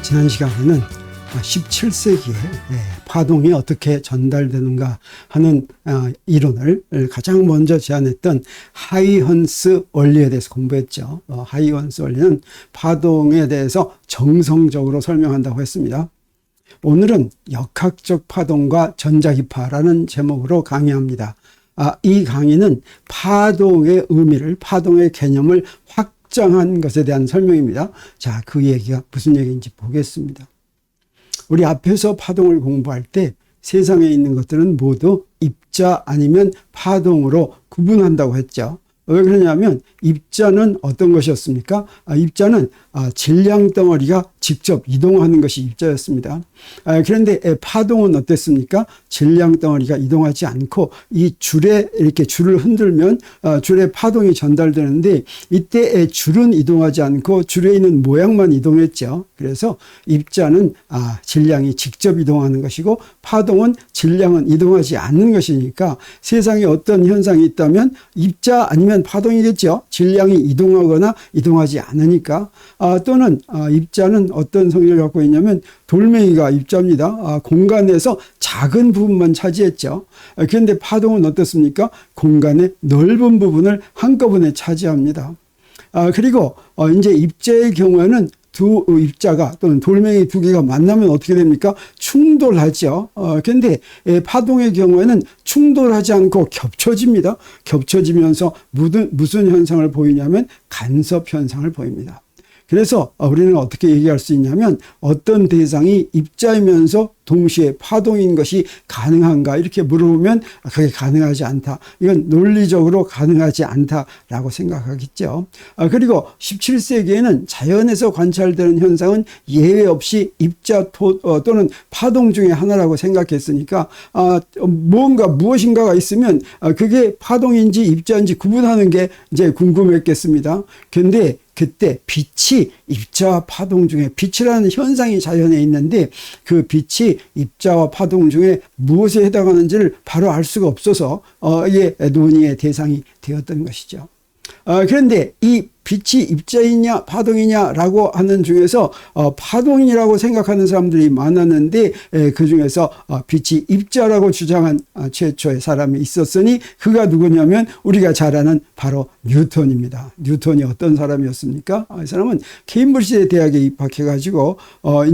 지난 시간에는 17세기에 파동이 어떻게 전달되는가 하는 이론을 가장 먼저 제안했던 하이헌스 원리에 대해서 공부했죠. 하이헌스 원리는 파동에 대해서 정성적으로 설명한다고 했습니다. 오늘은 역학적 파동과 전자기파라는 제목으로 강의합니다. 이 강의는 파동의 의미를, 파동의 개념을 확장한 것에 대한 설명입니다. 자, 그 얘기가 무슨 얘기인지 보겠습니다. 우리 앞에서 파동을 공부할 때 세상에 있는 것들은 모두 입자 아니면 파동으로 구분한다고 했죠. 왜 그러냐면 입자는 어떤 것이었습니까? 입자는 질량 덩어리가 직접 이동하는 것이 입자였습니다. 그런데 파동은 어땠습니까? 질량 덩어리가 이동하지 않고 이 줄에 이렇게 줄을 흔들면 줄에 파동이 전달되는데 이때 줄은 이동하지 않고 줄에 있는 모양만 이동했죠. 그래서 입자는 질량이 직접 이동하는 것이고 파동은 질량은 이동하지 않는 것이니까 세상에 어떤 현상이 있다면 입자 아니면 파동이겠죠. 질량이 이동하거나 이동하지 않으니까. 또는 입자는 어떤 성질을 갖고 있냐면 돌멩이가 입자입니다. 공간에서 작은 부분만 차지했죠. 그런데 파동은 어떻습니까? 공간의 넓은 부분을 한꺼번에 차지합니다. 그리고 이제 입자의 경우에는 두 입자가 또는 돌멩이 두 개가 만나면 어떻게 됩니까? 충돌하죠. 그런데 파동의 경우에는 충돌하지 않고 겹쳐집니다. 겹쳐지면서 무슨 현상을 보이냐면 간섭 현상을 보입니다. 그래서 우리는 어떻게 얘기할 수 있냐면 어떤 대상이 입자이면서 동시에 파동인 것이 가능한가 이렇게 물어보면 그게 가능하지 않다. 이건 논리적으로 가능하지 않다라고 생각하겠죠. 그리고 17세기에는 자연에서 관찰되는 현상은 예외 없이 입자 또는 파동 중에 하나라고 생각했으니까 무엇인가가 있으면 그게 파동인지 입자인지 구분하는 게 이제 궁금했겠습니다. 그런데 그때 빛이 입자와 파동 중에 빛이라는 현상이 자연에 있는데 그 빛이 입자와 파동 중에 무엇에 해당하는지를 바로 알 수가 없어서 이게 논의의 대상이 되었던 것이죠. 그런데 이 빛이 입자이냐 파동이냐라고 하는 중에서 파동이라고 생각하는 사람들이 많았는데 그 중에서 빛이 입자라고 주장한 최초의 사람이 있었으니 그가 누구냐면 우리가 잘 아는 바로 뉴턴입니다. 뉴턴이 어떤 사람이었습니까? 이 사람은 케임브리지 대학에 입학해가지고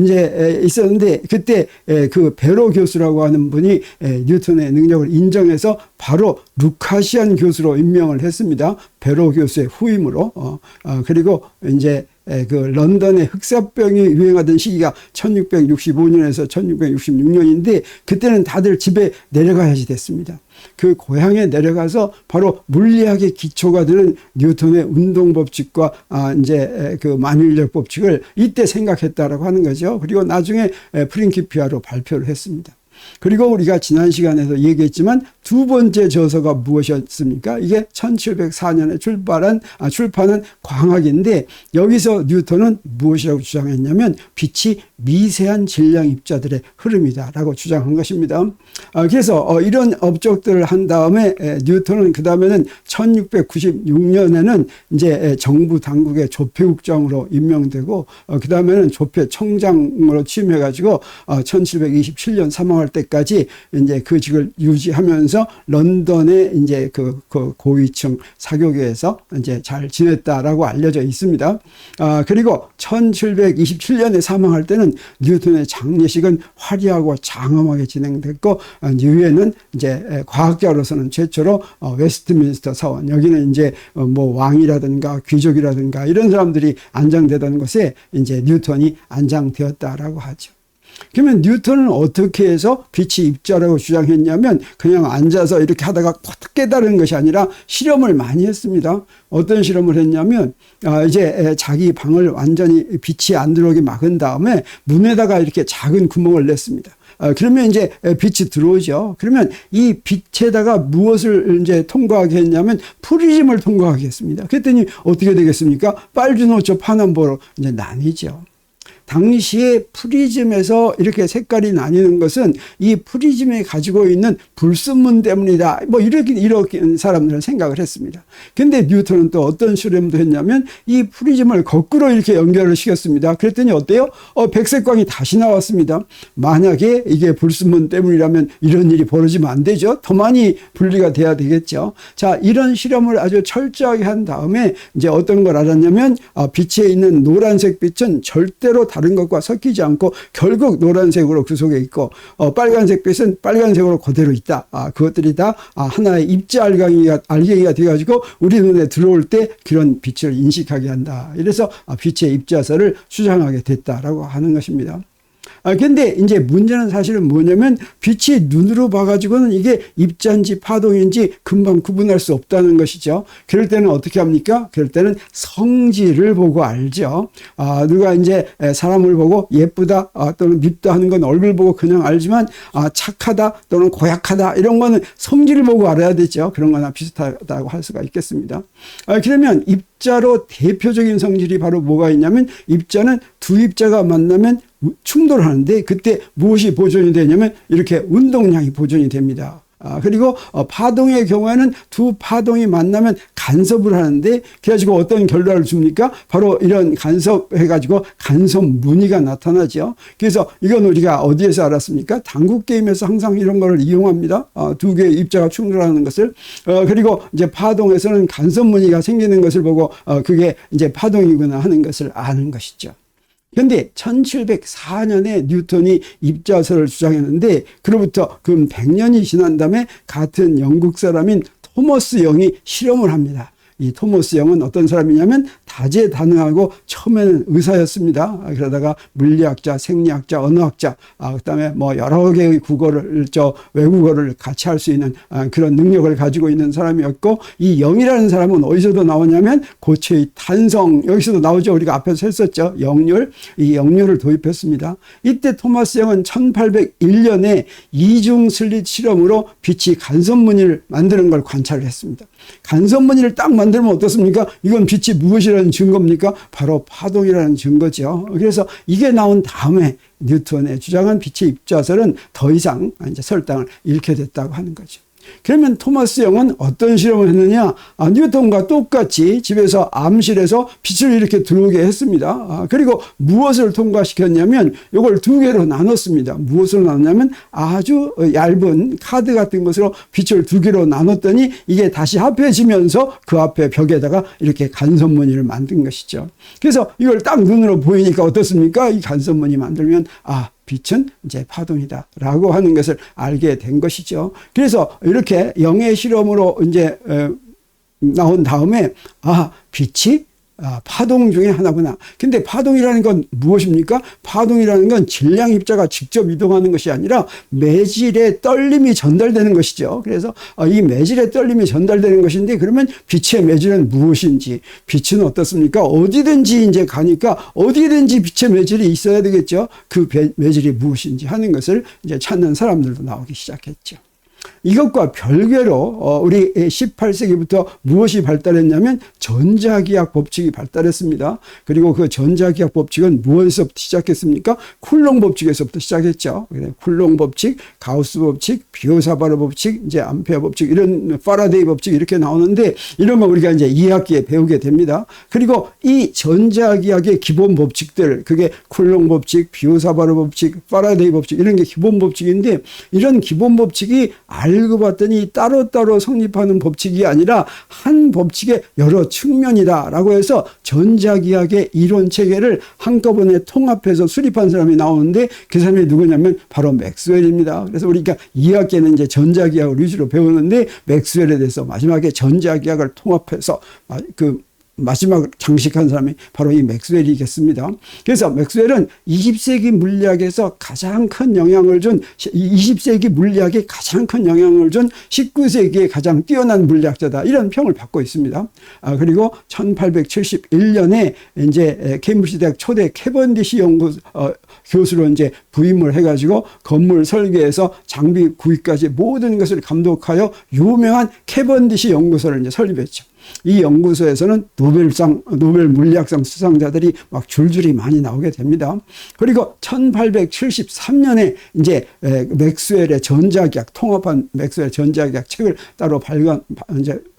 이제 있었는데 그때 그 베로 교수라고 하는 분이 뉴턴의 능력을 인정해서 바로 루카시안 교수로 임명을 했습니다. 베로 교수의 후임으로. 그리고 이제 그 런던의 흑사병이 유행하던 시기가 1665년에서 1666년인데 그때는 다들 집에 내려가야지 됐습니다. 그 고향에 내려가서 바로 물리학의 기초가 되는 뉴턴의 운동 법칙과 이제 그 만일력 법칙을 이때 생각했다라고 하는 거죠. 그리고 나중에 프린키피아로 발표를 했습니다. 그리고 우리가 지난 시간에도 얘기했지만 두 번째 저서가 무엇이었습니까? 이게 1704년에 출판한 광학인데 여기서 뉴턴은 무엇이라고 주장했냐면 빛이 미세한 질량 입자들의 흐름이다라고 주장한 것입니다. 그래서 이런 업적들을 한 다음에 뉴턴은 그 다음에는 1696년에는 이제 정부 당국의 조폐국장으로 임명되고 그 다음에는 조폐청장으로 취임해가지고 1727년 사망할 때까지 이제 그 직을 유지하면서 런던의 이제 그 고위층 사교계에서 이제 잘 지냈다라고 알려져 있습니다. 그리고 1727년에 사망할 때는 뉴턴의 장례식은 화려하고 장엄하게 진행됐고 이후에는 이제 과학자로서는 최초로 웨스트민스터 사원, 여기는 이제 뭐 왕이라든가 귀족이라든가 이런 사람들이 안장되던 곳에 이제 뉴턴이 안장되었다라고 하죠. 그러면 뉴턴은 어떻게 해서 빛이 입자라고 주장했냐면 그냥 앉아서 이렇게 하다가 깨달은 것이 아니라 실험을 많이 했습니다. 어떤 실험을 했냐면 이제 자기 방을 완전히 빛이 안 들어오게 막은 다음에 문에다가 이렇게 작은 구멍을 냈습니다. 그러면 이제 빛이 들어오죠. 그러면 이 빛에다가 무엇을 이제 통과하게 했냐면 프리즘을 통과하게 했습니다. 그랬더니 어떻게 되겠습니까? 빨주노초 파남보로 이제 나뉘죠. 당시에 프리즘에서 이렇게 색깔이 나뉘는 것은 이 프리즘에 가지고 있는 불순물 때문이다. 뭐 이렇게 사람들은 생각을 했습니다. 근데 뉴턴은 또 어떤 실험도 했냐면 이 프리즘을 거꾸로 이렇게 연결을 시켰습니다. 그랬더니 어때요? 백색광이 다시 나왔습니다. 만약에 이게 불순물 때문이라면 이런 일이 벌어지면 안 되죠. 더 많이 분리가 돼야 되겠죠. 자, 이런 실험을 아주 철저하게 한 다음에 이제 어떤 걸 알았냐면 빛에 있는 노란색 빛은 절대로 다른 것과 섞이지 않고 결국 노란색으로 그 속에 있고 빨간색 빛은 빨간색으로 그대로 있다. 그것들이 다 하나의 입자 알갱이가 돼가지고 우리 눈에 들어올 때 그런 빛을 인식하게 한다. 이래서 빛의 입자설을 주장하게 됐다라고 하는 것입니다. 근데 이제 문제는 사실은 뭐냐면 빛이 눈으로 봐가지고는 이게 입자인지 파동인지 금방 구분할 수 없다는 것이죠. 그럴 때는 어떻게 합니까? 그럴 때는 성질을 보고 알죠. 누가 이제 사람을 보고 예쁘다 또는 밉다 하는 건 얼굴 보고 그냥 알지만 착하다 또는 고약하다 이런 거는 성질을 보고 알아야 되죠. 그런 거나 비슷하다고 할 수가 있겠습니다. 그러면 입자로 대표적인 성질이 바로 뭐가 있냐면 입자는 두 입자가 만나면 충돌하는데 그때 무엇이 보존이 되냐면 이렇게 운동량이 보존이 됩니다. 그리고 파동의 경우에는 두 파동이 만나면 간섭을 하는데 그래가지고 어떤 결과를 줍니까? 바로 이런 간섭해가지고 간섭 무늬가 나타나죠. 그래서 이건 우리가 어디에서 알았습니까? 당구 게임에서 항상 이런 거를 이용합니다. 두 개의 입자가 충돌하는 것을. 그리고 이제 파동에서는 간섭 무늬가 생기는 것을 보고 그게 이제 파동이구나 하는 것을 아는 것이죠. 그런데 1704년에 뉴턴이 입자설을 주장했는데 그로부터 근 100년이 지난 다음에 같은 영국 사람인 토머스 영이 실험을 합니다. 이 토머스 영은 어떤 사람이냐면 다재다능하고 처음에는 의사였습니다. 그러다가 물리학자, 생리학자, 언어학자, 그다음에 뭐 여러 개의 국어를 외국어를 같이 할 수 있는 그런 능력을 가지고 있는 사람이었고 이 영이라는 사람은 어디서도 나오냐면 고체의 탄성 여기서도 나오죠. 우리가 앞에서 했었죠. 역률 이 역률을 도입했습니다. 이때 토머스 영은 1801년에 이중 슬릿 실험으로 빛이 간섭무늬를 만드는 걸 관찰을 했습니다. 간섭무늬를 딱 만들면 어떻습니까? 이건 빛이 무엇이라는 증거입니까? 바로 파동이라는 증거죠. 그래서 이게 나온 다음에 뉴턴의 주장한 빛의 입자설은 더 이상 이제 설당을 잃게 됐다고 하는 거죠. 그러면 토마스 영은 어떤 실험을 했느냐? 뉴턴과 똑같이 집에서 암실에서 빛을 이렇게 들어오게 했습니다. 그리고 무엇을 통과시켰냐면 이걸 두 개로 나눴습니다. 무엇을 나눴냐면 아주 얇은 카드 같은 것으로 빛을 두 개로 나눴더니 이게 다시 합해지면서 그 앞에 벽에다가 이렇게 간섭무늬를 만든 것이죠. 그래서 이걸 딱 눈으로 보이니까 어떻습니까? 이 간섭무늬 만들면 빛은 이제 파동이다라고 하는 것을 알게 된 것이죠. 그래서 이렇게 영의 실험으로 이제 나온 다음에 빛이 파동 중에 하나구나. 근데 파동이라는 건 무엇입니까? 파동이라는 건 질량 입자가 직접 이동하는 것이 아니라 매질의 떨림이 전달되는 것이죠. 그래서 이 매질의 떨림이 전달되는 것인데 그러면 빛의 매질은 무엇인지, 빛은 어떻습니까? 어디든지 이제 가니까 어디든지 빛의 매질이 있어야 되겠죠. 그 매질이 무엇인지 하는 것을 이제 찾는 사람들도 나오기 시작했죠. 이것과 별개로 우리 18세기부터 무엇이 발달했냐면 전자기학 법칙이 발달했습니다. 그리고 그 전자기학 법칙은 무엇에서부터 시작했습니까? 쿨롱 법칙에서부터 시작했죠. 쿨롱 법칙, 가우스 법칙, 비오사바르 법칙, 이제 암페어 법칙, 이런 파라데이 법칙 이렇게 나오는데 이런 거 우리가 이제 2학기에 배우게 됩니다. 그리고 이 전자기학의 기본 법칙들, 그게 쿨롱 법칙, 비오사바르 법칙, 파라데이 법칙 이런 게 기본 법칙인데 이런 기본 법칙이 알고 봤더니 따로따로 성립하는 법칙이 아니라 한 법칙의 여러 측면이다라고 해서 전자기학의 이론 체계를 한꺼번에 통합해서 수립한 사람이 나오는데 그 사람이 누구냐면 바로 맥스웰입니다. 그래서 우리가 2학기에는 이제 전자기학을 위주로 배우는데 맥스웰에 대해서 마지막에 전자기학을 통합해서 마지막 장식한 사람이 바로 이 맥스웰이겠습니다. 그래서 맥스웰은 20세기 물리학에서 가장 큰 영향을 준 20세기 물리학에 가장 큰 영향을 준 19세기에 가장 뛰어난 물리학자다 이런 평을 받고 있습니다. 그리고 1871년에 이제 케임브리지 대학 초대 캐번디시 교수로 이제 부임을 해가지고 건물 설계에서 장비 구입까지 모든 것을 감독하여 유명한 캐번디시 연구소를 이제 설립했죠. 이 연구소에서는 노벨 물리학상 수상자들이 막 줄줄이 많이 나오게 됩니다. 그리고 1873년에 이제 맥스웰의 전자기학, 통합한 맥스웰 전자기학 책을 따로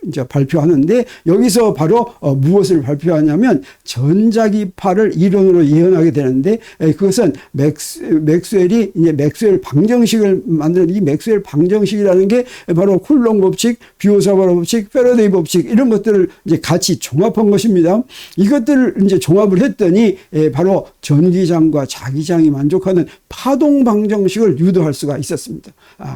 이제 발표하는데, 여기서 바로 무엇을 발표하냐면 전자기파를 이론으로 예언하게 되는데, 그것은 맥스웰이 이제 맥스웰 방정식을 만드는, 이 맥스웰 방정식이라는 게 바로 쿨롱 법칙, 비오사바르 법칙, 패러데이 법칙, 이런 것들을 이제 같이 종합한 것입니다. 이것들을 이제 종합을 했더니 바로 전기장과 자기장이 만족하는 파동 방정식을 유도할 수가 있었습니다.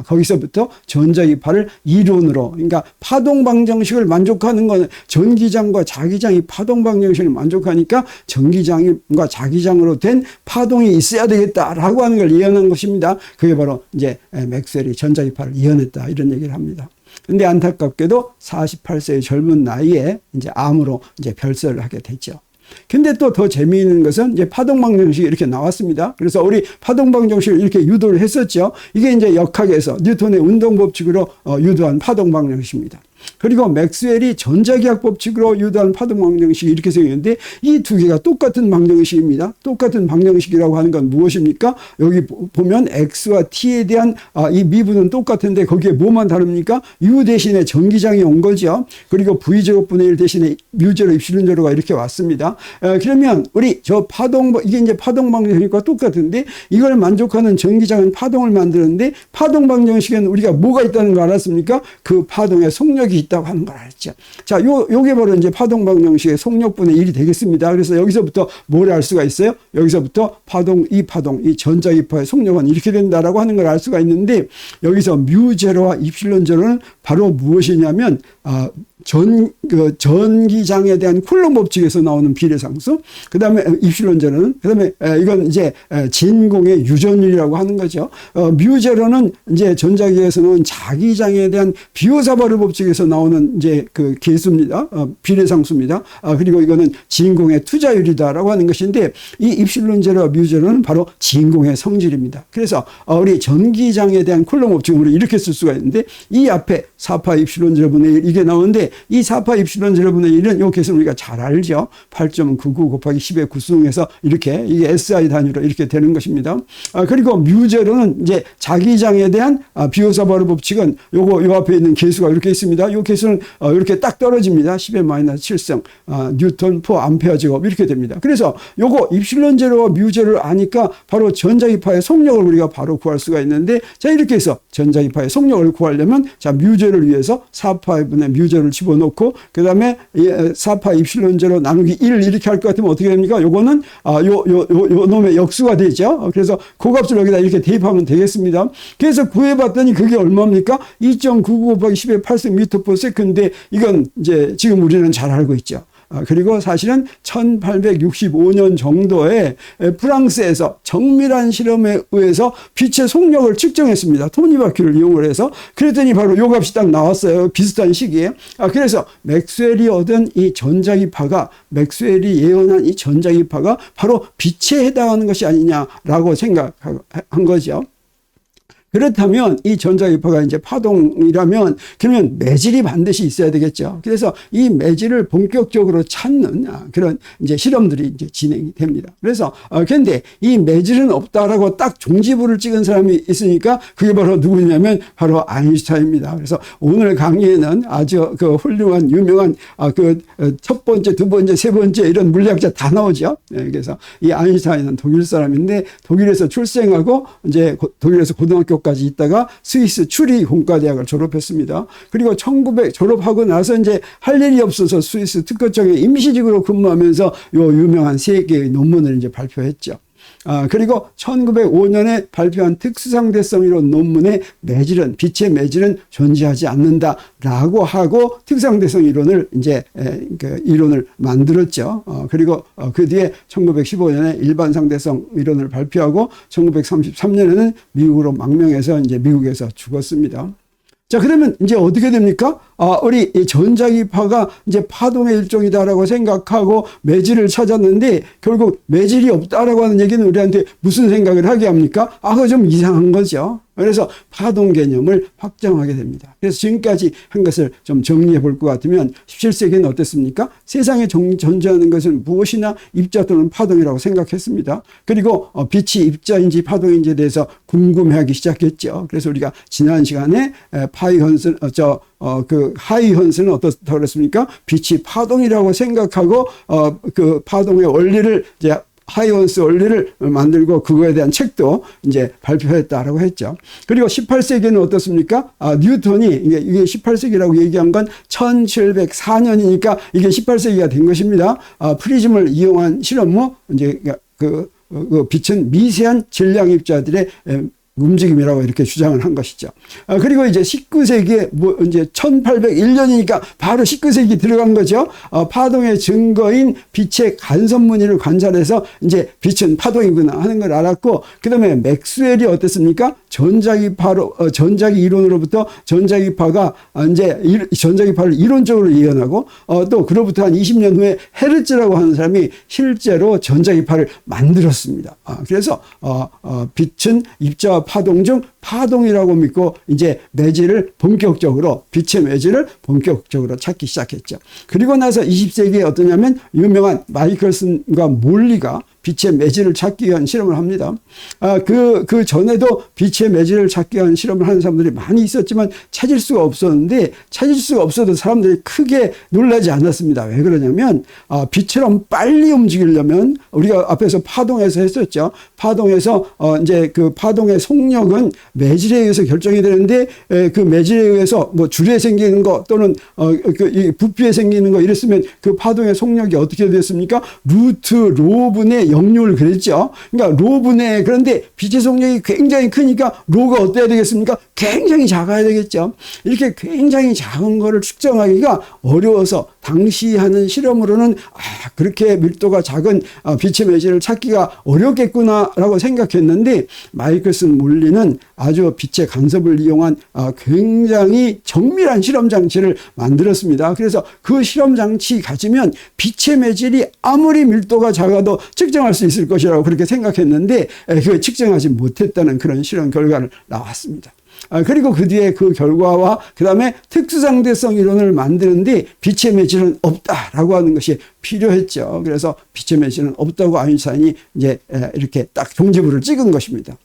거기서부터 전자기파를 이론으로, 그러니까 파동 방정식을 만족하는 건, 전기장과 자기장이 파동 방정식을 만족하니까 전기장과 자기장으로 된 파동이 있어야 되겠다라고 하는 걸 예언한 것입니다. 그게 바로 이제 맥스웰이 전자기파를 예언했다, 이런 얘기를 합니다. 근데 안타깝게도 48세의 젊은 나이에 이제 암으로 이제 별세를 하게 됐죠. 근데 또 더 재미있는 것은 이제 파동방정식이 이렇게 나왔습니다. 그래서 우리 파동방정식을 이렇게 유도를 했었죠. 이게 이제 역학에서 뉴턴의 운동법칙으로 유도한 파동방정식입니다. 그리고 맥스웰이 전자기학 법칙으로 유도한 파동방정식이 이렇게 생겼는데, 이 두 개가 똑같은 방정식입니다. 똑같은 방정식이라고 하는 건 무엇입니까? 여기 보면 X와 T에 대한 이 미분은 똑같은데 거기에 뭐만 다릅니까? U 대신에 전기장이 온 거죠. 그리고 V제곱분의 1 대신에 뮤제로 입실론 제로가 이렇게 왔습니다. 그러면 우리 이게 이제 파동방정식과 똑같은데, 이걸 만족하는 전기장은 파동을 만드는데, 파동방정식에는 우리가 뭐가 있다는 걸 알았습니까? 그 파동의 속력이 있다고 하는 걸 알았죠. 자, 요게 바로 이제 파동방정식의 속력분의 1이 되겠습니다. 그래서 여기서부터 뭘 알 수가 있어요? 여기서부터 이 전자기파의 속력은 이렇게 된다라고 하는 걸 알 수가 있는데, 여기서 뮤제로와 입실론 제로는 바로 무엇이냐면, 전기장에 대한 쿨롱 법칙에서 나오는 비례상수, 그 다음에 입실론 제로는, 그 다음에 이건 이제 진공의 유전율이라고 하는 거죠. 뮤제로는 이제 전자기에서 나온 자기장에 대한 비오사바르 법칙에서 나오는 이제 그 계수입니다. 비례상수입니다. 그리고 이거는 진공의 투자율이다라고 하는 것인데, 이 입실론 제로와 뮤제로는 바로 진공의 성질입니다. 그래서 우리 전기장에 대한 쿨롱 법칙을 우리 이렇게 쓸 수가 있는데, 이 앞에 4파 입실론 제로분의 1 이게 나오는데, 이 4파 입실론 제로분의 1은 이 개수는 우리가 잘 알죠. 8.99 곱하기 10의 9승에서 이렇게, 이게 SI 단위로 이렇게 되는 것입니다. 그리고 뮤제로는 이제 자기장에 대한 비오사바르 법칙은 요 앞에 있는 개수가 이렇게 있습니다. 요 개수는 이렇게 딱 떨어집니다. 10의 마이너스 7승 뉴턴 포 암페어 제곱 이렇게 됩니다. 그래서 요거 입실론 제로와 뮤제로를 아니까 바로 전자기파의 속력을 우리가 바로 구할 수가 있는데, 자, 이렇게 해서 전자기파의 속력을 구하려면, 자, 뮤제로를 위해서 4파분의 뮤제로를 집어넣고, 그 다음에 4파 입실론 제로 나누기 1 이렇게 할 것 같으면 어떻게 됩니까? 요거는 요 놈의 역수가 되죠. 그래서 그 값을 여기다 이렇게 대입하면 되겠습니다. 그래서 구해봤더니 그게 얼마입니까? 2.99 곱하기 10의 8승 미터 퍼 세컨드인데, 이건 이제 지금 우리는 잘 알고 있죠. 그리고 사실은 1865년 정도에 프랑스에서 정밀한 실험에 의해서 빛의 속력을 측정했습니다. 토니바퀴를 이용을 해서. 그랬더니 바로 요 값이 딱 나왔어요. 비슷한 시기에. 그래서 맥스웰이 얻은 이 전자기파가, 맥스웰이 예언한 이 전자기파가 바로 빛에 해당하는 것이 아니냐라고 생각한 거죠. 그렇다면 이 전자기파가 이제 파동이라면, 그러면 매질이 반드시 있어야 되겠죠. 그래서 이 매질을 본격적으로 찾는 그런 이제 실험들이 이제 진행이 됩니다. 그래서 근데 이 매질은 없다라고 딱 종지부를 찍은 사람이 있으니까, 그게 바로 누구냐면 바로 아인슈타인입니다. 그래서 오늘 강의에는 아주 그 훌륭한 유명한 그 첫 번째, 두 번째, 세 번째 이런 물리학자 다 나오죠. 그래서 이 아인슈타인은 독일 사람인데, 독일에서 출생하고 이제 독일에서 고등학교까지 있다가 스위스 추리 공과대학을 졸업했습니다. 그리고 1900 졸업하고 나서 이제 할 일이 없어서 스위스 특허청에 임시직으로 근무하면서 요 유명한 3개의 논문을 이제 발표했죠. 그리고 1905년에 발표한 특수상대성 이론 논문에 빛의 매질은 존재하지 않는다라고 하고 특수상대성 이론을 이제 그 이론을 만들었죠. 그리고 그 뒤에 1915년에 일반상대성 이론을 발표하고 1933년에는 미국으로 망명해서 이제 미국에서 죽었습니다. 자, 그러면 이제 어떻게 됩니까? 우리 이 전자기파가 이제 파동의 일종이다라고 생각하고 매질을 찾았는데 결국 매질이 없다라고 하는 얘기는 우리한테 무슨 생각을 하게 합니까? 그거 좀 이상한 거죠. 그래서 파동 개념을 확장하게 됩니다. 그래서 지금까지 한 것을 좀 정리해 볼 것 같으면 17세기는 어땠습니까? 세상에 존재하는 것은 무엇이나 입자 또는 파동이라고 생각했습니다. 그리고 빛이 입자인지 파동인지에 대해서 궁금해하기 시작했죠. 그래서 우리가 지난 시간에 파이 헌슨 하이 헌슨은 어떻다고 그랬습니까? 빛이 파동이라고 생각하고 그 파동의 원리를 이제 하이원스 원리를 만들고 그거에 대한 책도 이제 발표했다라고 했죠. 그리고 18세기는 어떻습니까? 뉴턴이 이게 18세기라고 얘기한 건 1704년이니까 이게 18세기가 된 것입니다. 프리즘을 이용한 실험 후 이제 그 빛은 미세한 질량 입자들의 움직임이라고 이렇게 주장을 한 것이죠. 그리고 이제 19세기에 이제 1801년이니까 바로 19세기 들어간 거죠. 파동의 증거인 빛의 간섭 무늬를 관찰해서 이제 빛은 파동이구나 하는 걸 알았고, 그 다음에 맥스웰이 어땠습니까? 전자기 이론으로부터 전자기파가 이제 전자기파를 이론적으로 이해하고, 또 그로부터 한 20년 후에 헤르츠라고 하는 사람이 실제로 전자기파를 만들었습니다. 그래서 빛은 입자와 파동 중 파동이라고 믿고 이제 매질을 본격적으로 빛의 매질을 본격적으로 찾기 시작했죠. 그리고 나서 20세기에 어떠냐면 유명한 마이클슨과 몰리가 빛의 매질을 찾기 위한 실험을 합니다. 그 전에도 빛의 매질을 찾기 위한 실험을 하는 사람들이 많이 있었지만 찾을 수가 없었는데, 찾을 수가 없어도 사람들이 크게 놀라지 않았습니다. 왜 그러냐면 빛처럼 빨리 움직이려면 우리가 앞에서 파동에서 했었죠. 파동에서 이제 그 파동의 속력은 매질에 의해서 결정이 되는데, 그 매질에 의해서 뭐 줄에 생기는 거 또는 이 부피에 생기는 거 이랬으면 그 파동의 속력이 어떻게 됐습니까? 루트 로분의 역률 그랬죠. 그러니까 로분의, 그런데 빛의 속력이 굉장히 크니까 로가 어때야 되겠습니까? 굉장히 작아야 되겠죠. 이렇게 굉장히 작은 거를 측정하기가 어려워서 당시 하는 실험으로는 그렇게 밀도가 작은 빛의 매질을 찾기가 어렵겠구나라고 생각했는데, 마이클슨 몰리는 아주 빛의 간섭을 이용한 굉장히 정밀한 실험 장치를 만들었습니다. 그래서 그 실험 장치 가지면 빛의 매질이 아무리 밀도가 작아도 측정할 수 있을 것이라고 그렇게 생각했는데, 그걸 측정하지 못했다는 그런 실험 결과를 나왔습니다. 그리고 그 뒤에 그 결과와 그 다음에 특수상대성 이론을 만드는데 빛의 매질은 없다라고 하는 것이 필요했죠. 그래서 빛의 매질은 없다고 아인슈타인이 이제 이렇게 딱 종지부를 찍은 것입니다.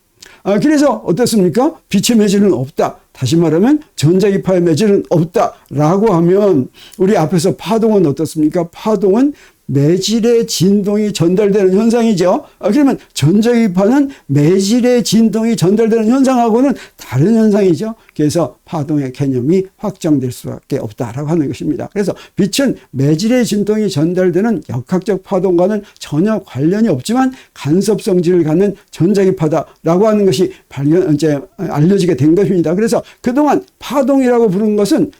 그래서 어떻습니까? 빛의 매질은 없다. 다시 말하면 전자기파의 매질은 없다라고 하면 우리 앞에서 파동은 어떻습니까? 파동은 매질의 진동이 전달되는 현상이죠. 그러면 전자기파는 매질의 진동이 전달되는 현상하고는 다른 현상이죠. 그래서 파동의 개념이 확정될 수밖에 없다라고 하는 것입니다. 그래서 빛은 매질의 진동이 전달되는 역학적 파동과는 전혀 관련이 없지만 간섭 성질을 갖는 전자기파다라고 하는 것이 이제 알려지게 된 것입니다. 그래서 그동안 파동이라고 부른 것은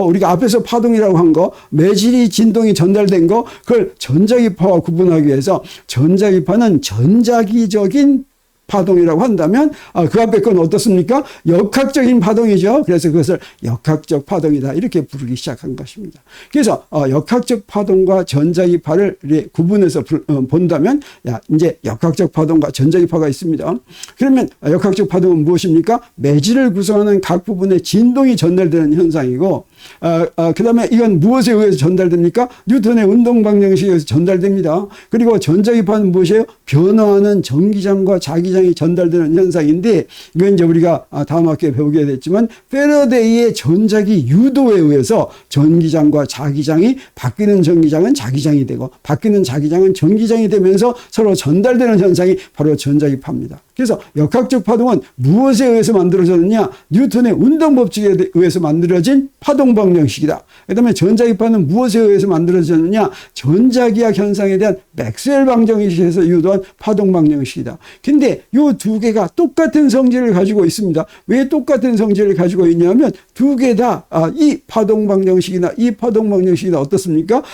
우리가 앞에서 파동이라고 한 거, 매질이 진동이 전달된 거, 그걸 전자기파와 구분하기 위해서 전자기파는 전자기적인 파동이라고 한다면 그 앞에 건 어떻습니까? 역학적인 파동이죠. 그래서 그것을 역학적 파동이다 이렇게 부르기 시작한 것입니다. 그래서 역학적 파동과 전자기파를 구분해서 본다면 이제 역학적 파동과 전자기파가 있습니다. 그러면 역학적 파동은 무엇입니까? 매질을 구성하는 각 부분의 진동이 전달되는 현상이고, 그 다음에 이건 무엇에 의해서 전달됩니까? 뉴턴의 운동 방정식에 의해서 전달됩니다. 그리고 전자기파는 무엇이에요? 변화하는 전기장과 자기장이 전달되는 현상인데, 이건 이제 우리가 다음 학기에 배우게 됐지만 패러데이의 전자기 유도에 의해서 전기장과 자기장이 바뀌는 전기장은 자기장이 되고 바뀌는 자기장은 전기장이 되면서 서로 전달되는 현상이 바로 전자기파입니다. 그래서 역학적 파동은 무엇에 의해서 만들어졌느냐? 뉴턴의 운동 법칙에 의해서 만들어진 파동 방정식이다. 그 다음에 전자기파는 무엇에 의해서 만들어졌느냐? 전자기학 현상에 대한 맥스웰 방정식에서 유도한 파동 방정식이다. 근데 이 두 개가 똑같은 성질을 가지고 있습니다. 왜 똑같은 성질을 가지고 있냐면 두 개 다 이 파동 방정식이나 이 파동 방정식이나 어떻습니까?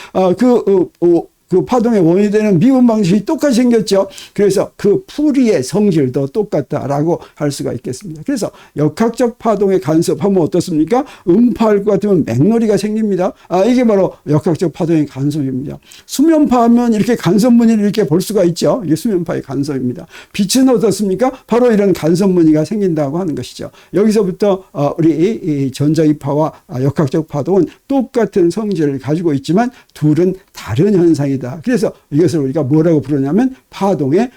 그 파동의 원인이 되는 미분 방식이 똑같이 생겼죠. 그래서 그 풀이의 성질도 똑같다라고 할 수가 있겠습니다. 그래서 역학적 파동의 간섭하면 어떻습니까? 음파할 것 같으면 맥놀이가 생깁니다. 이게 바로 역학적 파동의 간섭입니다. 수면파 하면 이렇게 간섭무늬를 이렇게 볼 수가 있죠. 이게 수면파의 간섭입니다. 빛은 어떻습니까? 바로 이런 간섭무늬가 생긴다고 하는 것이죠. 여기서부터 우리 이 전자기파와 역학적 파동은 똑같은 성질을 가지고 있지만 둘은 다른 현상이다. 그래서 이것을 우리가 뭐라고 부르냐면 파동의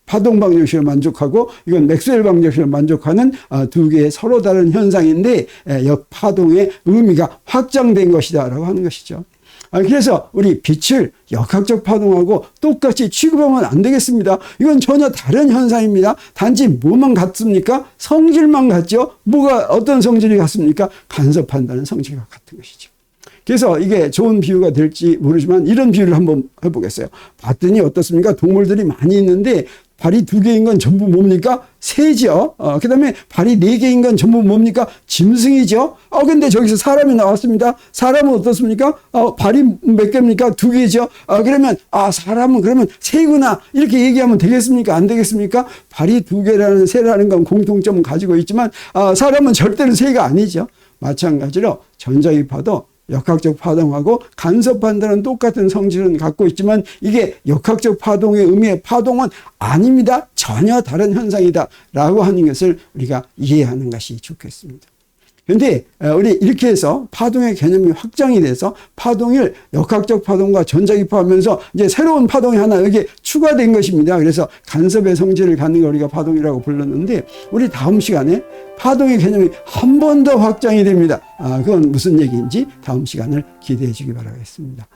파동 방정식을 만족하고 이건 맥스웰 방정식을 만족하는 두 개의 서로 다른 현상인데 역파동의 의미가 확장된 것이다라고 하는 것이죠. 그래서 우리 빛을 역학적 파동하고 똑같이 취급하면 안 되겠습니다. 이건 전혀 다른 현상입니다. 단지 뭐만 같습니까? 성질만 같죠? 뭐가 어떤 성질이 같습니까? 간섭한다는 성질과 같은 것이죠. 그래서 이게 좋은 비유가 될지 모르지만 이런 비유를 한번 해보겠어요. 봤더니 어떻습니까? 동물들이 많이 있는데 발이 2개인 건 전부 뭡니까? 새죠. 그 다음에 발이 4개인 건 전부 뭡니까? 짐승이죠. 근데 저기서 사람이 나왔습니다. 사람은 어떻습니까? 발이 몇 개입니까? 2개죠. 그러면, 사람은 그러면 새구나. 이렇게 얘기하면 되겠습니까? 안 되겠습니까? 발이 2개라는 새라는 건 공통점은 가지고 있지만, 사람은 절대로 새가 아니죠. 마찬가지로 전자기파도 역학적 파동하고 간섭한다는 똑같은 성질은 갖고 있지만 이게 역학적 파동의 의미의 파동은 아닙니다. 전혀 다른 현상이다 라고 하는 것을 우리가 이해하는 것이 좋겠습니다. 그런데 우리 이렇게 해서 파동의 개념이 확장이 돼서 파동을 역학적 파동과 전자기파 하면서 이제 새로운 파동이 하나 여기에 추가된 것입니다. 그래서 간섭의 성질을 갖는 걸 우리가 파동이라고 불렀는데 우리 다음 시간에 파동의 개념이 한 번 더 확장이 됩니다. 그건 무슨 얘기인지 다음 시간을 기대해 주기 바라겠습니다.